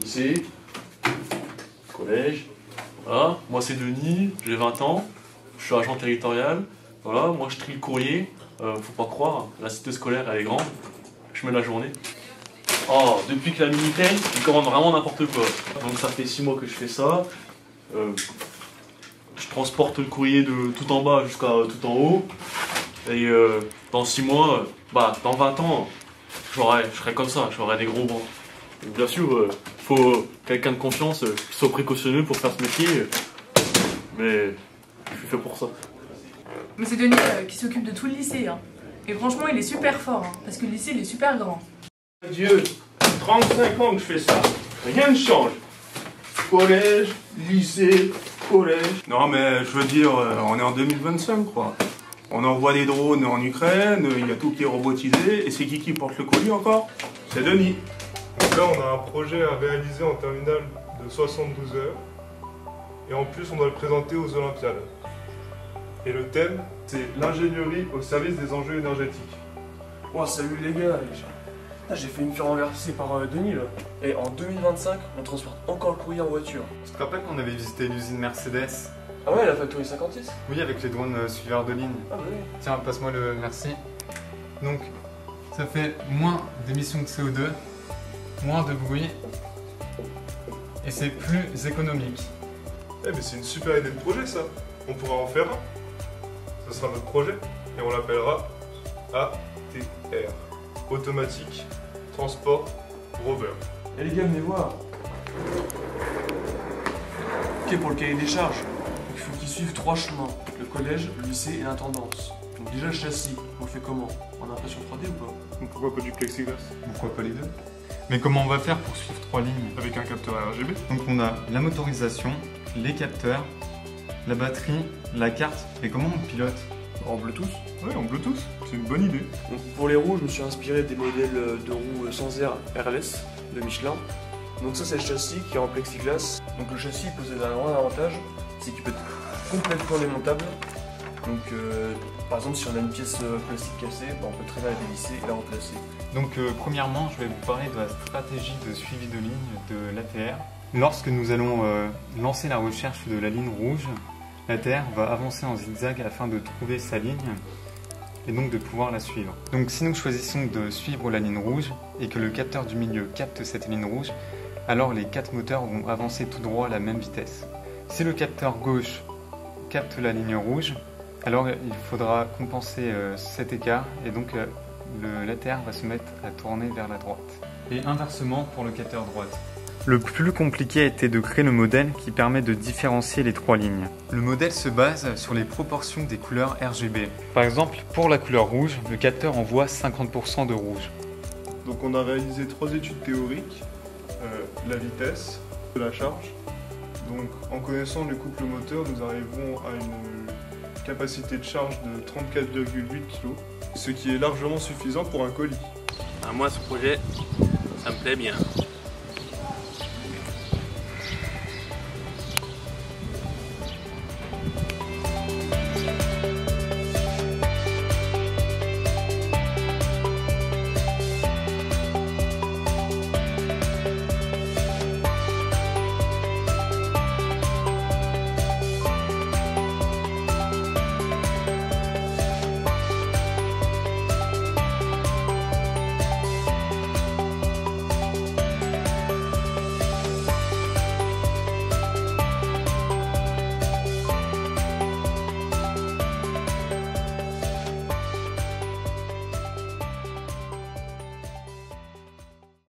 lycée, collège. Voilà, moi c'est Denis, j'ai 20 ans, je suis agent territorial. Voilà, moi je trie le courrier, faut pas croire, la cité scolaire elle est grande, je mets la journée. Oh, depuis que la Minitel, ils commandent vraiment n'importe quoi. Donc ça fait 6 mois que je fais ça. Je transporte le courrier de tout en bas jusqu'à tout en haut. Et dans 6 mois, dans 20 ans, je serai comme ça, j'aurai des gros bras. Donc, bien sûr, faut quelqu'un de confiance qui soit précautionneux pour faire ce métier. Mais je suis fait pour ça. Mais c'est Denis qui s'occupe de tout le lycée. Hein. Et franchement, il est super fort, hein, parce que le lycée, il est super grand. Dieu, 35 ans que je fais ça. Rien ne change. Collège, lycée, collège. Non mais je veux dire, on est en 2025 quoi. On envoie des drones en Ukraine, il y a tout qui est robotisé. Et c'est qui porte le colis encore? C'est Denis. Donc là on a un projet à réaliser en terminale de 72 heures. Et en plus on doit le présenter aux Olympiades. Et le thème, c'est l'ingénierie au service des enjeux énergétiques. Oh salut les gars, j'ai fait une faire renverser par Denis là. Et en 2025, on transporte encore le courrier en voiture. Tu te rappelles qu'on avait visité l'usine Mercedes? Ah ouais, la Factory 56? Oui, avec les drones suiveurs de ligne. Ah bah oui. Tiens, passe-moi le merci. Donc, ça fait moins d'émissions de CO2, moins de bruit, et c'est plus économique. Eh mais c'est une super idée de projet ça. On pourra en faire un. Ce sera notre projet et on l'appellera ATR. Automatique Transport Rover. Et les gars, venez voir. Ok, pour le cahier des charges, il faut qu'ils suivent 3 chemins. Le collège, le lycée et l'intendance. Donc déjà le châssis, on le fait comment? En impression 3D ou pas? Donc pourquoi pas du plexiglas? Pourquoi pas les deux? Mais comment on va faire pour suivre 3 lignes? Avec un capteur RGB. Donc on a la motorisation, les capteurs, la batterie, la carte, et comment on pilote? En Bluetooth. Ouais, en Bluetooth, c'est une bonne idée. Donc pour les roues, je me suis inspiré des modèles de roues sans air RLS de Michelin. Donc ça c'est le châssis qui est en plexiglas. Donc le châssis possède un grand avantage, c'est qu'il peut être complètement démontable. Donc par exemple si on a une pièce plastique cassée, on peut très bien la dévisser et la remplacer. Donc premièrement, je vais vous parler de la stratégie de suivi de ligne de l'ATR. Lorsque nous allons lancer la recherche de la ligne rouge, l'ATR va avancer en zigzag afin de trouver sa ligne et donc de pouvoir la suivre. Donc si nous choisissons de suivre la ligne rouge et que le capteur du milieu capte cette ligne rouge, alors les 4 moteurs vont avancer tout droit à la même vitesse. Si le capteur gauche capte la ligne rouge, alors il faudra compenser cet écart et donc l'ATR va se mettre à tourner vers la droite. Et inversement pour le capteur droite. Le plus compliqué a été de créer le modèle qui permet de différencier les 3 lignes. Le modèle se base sur les proportions des couleurs RGB. Par exemple, pour la couleur rouge, le capteur envoie 50% de rouge. Donc on a réalisé 3 études théoriques, la vitesse, la charge. Donc en connaissant le couple moteur, nous arrivons à une capacité de charge de 34,8 kg, ce qui est largement suffisant pour un colis. Moi ce projet, ça me plaît bien.